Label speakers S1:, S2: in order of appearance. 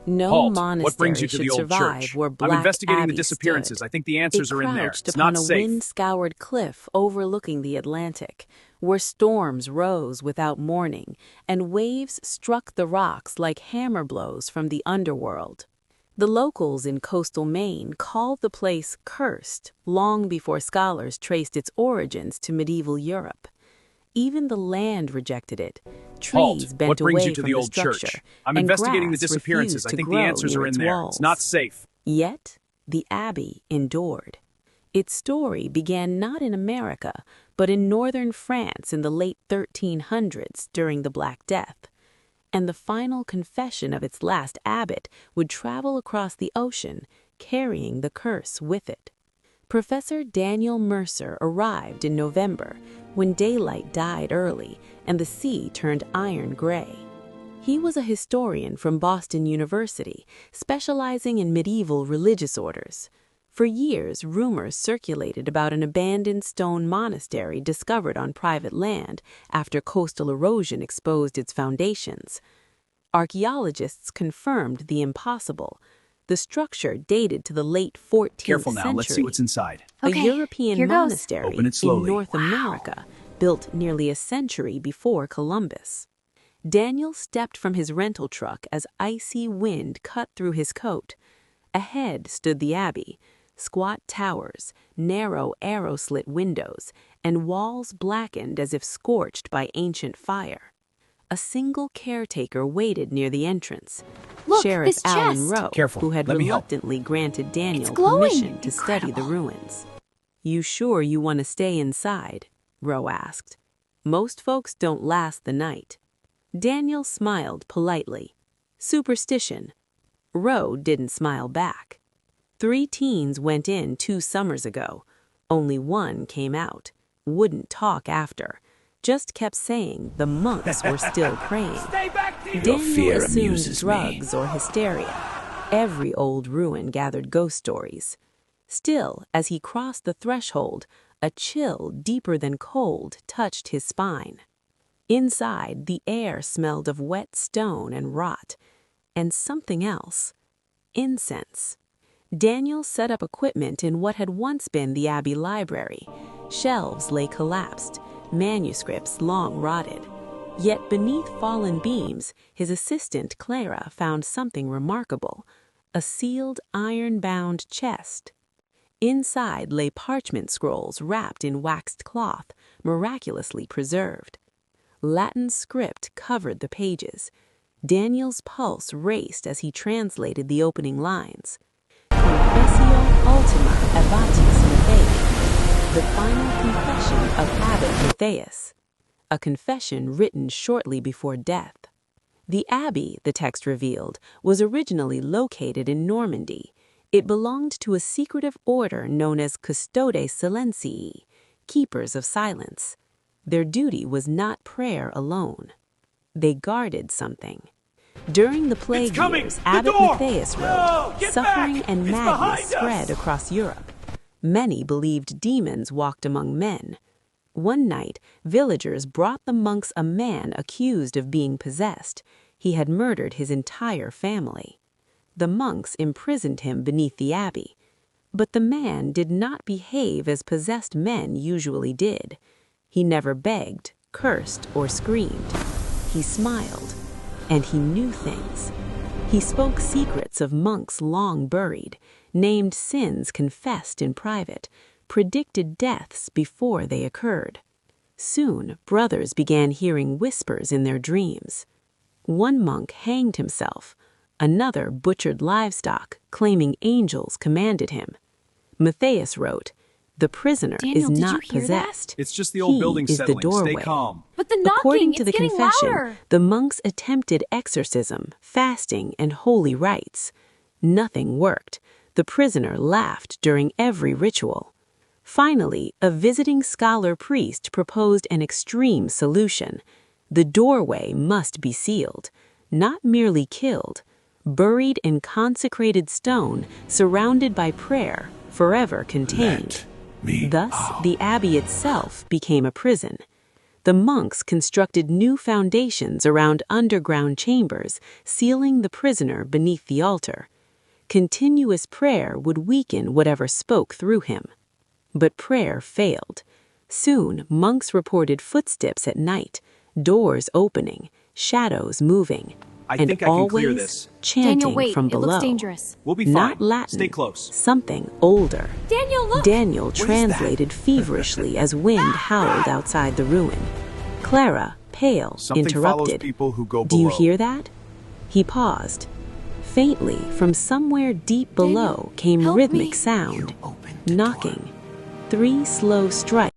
S1: No
S2: Halt. What brings
S1: monastery
S2: you to
S1: should
S2: the old
S1: survive
S2: church?
S1: where
S2: I'm
S1: Black
S2: investigating the
S1: Abbey
S2: disappearances.
S1: stood.
S2: I think the
S1: It
S2: answers are in there.
S1: crouched
S2: It's
S1: upon
S2: not
S1: a
S2: safe.
S1: wind-scoured cliff overlooking the Atlantic, where storms rose without warning and waves struck the rocks like hammer blows from the underworld. The locals in coastal Maine called the place cursed long before scholars traced its origins to medieval Europe. Even the land rejected it. Trees
S2: Halt.
S1: bent
S2: What brings
S1: away
S2: you to
S1: from
S2: the
S1: the
S2: old
S1: structure,
S2: church? I'm
S1: and
S2: investigating the
S1: grass
S2: disappearances.
S1: refused
S2: I
S1: to
S2: think the
S1: grow
S2: answers
S1: near
S2: are in
S1: its
S2: there.
S1: walls.
S2: It's not safe.
S1: Yet, the Abbey endured. Its story began not in America, but in northern France in the late 1300s during the Black Death. And the final confession of its last abbot would travel across the ocean, carrying the curse with it. Professor Daniel Mercer arrived in November, when daylight died early and the sea turned iron gray. He was a historian from Boston University, specializing in medieval religious orders. For years, rumors circulated about an abandoned stone monastery discovered on private land after coastal erosion exposed its foundations. Archaeologists confirmed the impossible. The structure dated to the late 14th
S2: Careful now.
S1: century.
S2: Let's see what's inside.
S1: A
S3: Okay,
S1: European
S3: here goes.
S1: monastery
S2: Open it slowly.
S1: in North America, built nearly a century before Columbus. Daniel stepped from his rental truck as icy wind cut through his coat. Ahead stood the abbey, squat towers, narrow arrow-slit windows, and walls blackened as if scorched by ancient fire. A single caretaker waited near the entrance.
S3: Look,
S1: Sheriff
S3: this
S1: Allen
S3: chest.
S1: Rowe,
S2: Careful,
S1: who had
S2: let me help.
S1: reluctantly granted Daniel
S3: glowing.
S1: permission to study the
S3: Incredible.
S1: ruins. "You sure you want to stay inside?" Rowe asked. "Most folks don't last the night." Daniel smiled politely. "Superstition." Rowe didn't smile back. 3 teens went in 2 summers ago. Only one came out. Wouldn't talk after. Just kept saying the monks were still praying. Daniel
S4: fear
S1: assumed
S4: amuses me.
S1: drugs or hysteria. Every old ruin gathered ghost stories. Still, as he crossed the threshold, a chill deeper than cold touched his spine. Inside, the air smelled of wet stone and rot, and something else. Incense. Daniel set up equipment in what had once been the Abbey library. Shelves lay collapsed, manuscripts long rotted. Yet beneath fallen beams, his assistant Clara found something remarkable: a sealed iron-bound chest. Inside lay parchment scrolls wrapped in waxed cloth, miraculously preserved. Latin script covered the pages. Daniel's pulse raced as he translated the opening lines. Confessio ultima abbatis Matthaei, the final confession of Abbot Matthias, a confession written shortly before death. The abbey, the text revealed, was originally located in Normandy. It belonged to a secretive order known as Custodes Silencii, keepers of silence. Their duty was not prayer alone. They guarded something. During the plague years, Abbot Matthias wrote, "Suffering and madness spread across Europe. Many believed demons walked among men. One night, villagers brought the monks a man accused of being possessed. He had murdered his entire family. The monks imprisoned him beneath the abbey. But the man did not behave as possessed men usually did. He never begged, cursed, or screamed. He smiled. And he knew things. He spoke secrets of monks long buried, named sins confessed in private, predicted deaths before they occurred. Soon, brothers began hearing whispers in their dreams. One monk hanged himself. Another butchered livestock, claiming angels commanded him. Matthias wrote, "The prisoner
S3: Daniel,
S1: is
S3: did you
S1: not
S3: hear that?
S1: possessed.
S2: It's just the old
S1: He
S2: building
S1: is the
S2: settling. Stay
S1: doorway."
S2: calm.
S3: But the knocking,
S1: According to
S3: it's
S1: the
S3: getting
S1: confession,
S3: louder.
S1: the monks attempted exorcism, fasting, and holy rites. Nothing worked. The prisoner laughed during every ritual. Finally, a visiting scholar priest proposed an extreme solution. The doorway must be sealed, not merely killed, buried in consecrated stone, surrounded by prayer, forever contained.
S4: Let me
S1: Thus,
S4: out.
S1: the abbey itself became a prison. The monks constructed new foundations around underground chambers, sealing the prisoner beneath the altar. Continuous prayer would weaken whatever spoke through him. But prayer failed. Soon, monks reported footsteps at night, doors opening, shadows moving,
S2: I
S1: and
S2: think I can clear
S1: always
S2: this.
S1: chanting
S3: Daniel, wait.
S1: from
S3: It
S1: below.
S3: looks dangerous.
S2: We'll be
S1: Not
S2: fine.
S1: Latin.
S2: Stay close.
S1: Something older.
S3: Daniel, look!
S1: Daniel
S2: is that?
S1: translated feverishly as wind howled outside the ruin. Clara, pale,
S4: Something follows
S1: interrupted.
S4: people who go
S1: Do you
S4: below.
S1: hear that? He paused. Faintly, from somewhere deep below, came
S3: help
S1: rhythmic
S3: me.
S1: sound.
S4: Open the
S1: Knocking. 3 slow strikes.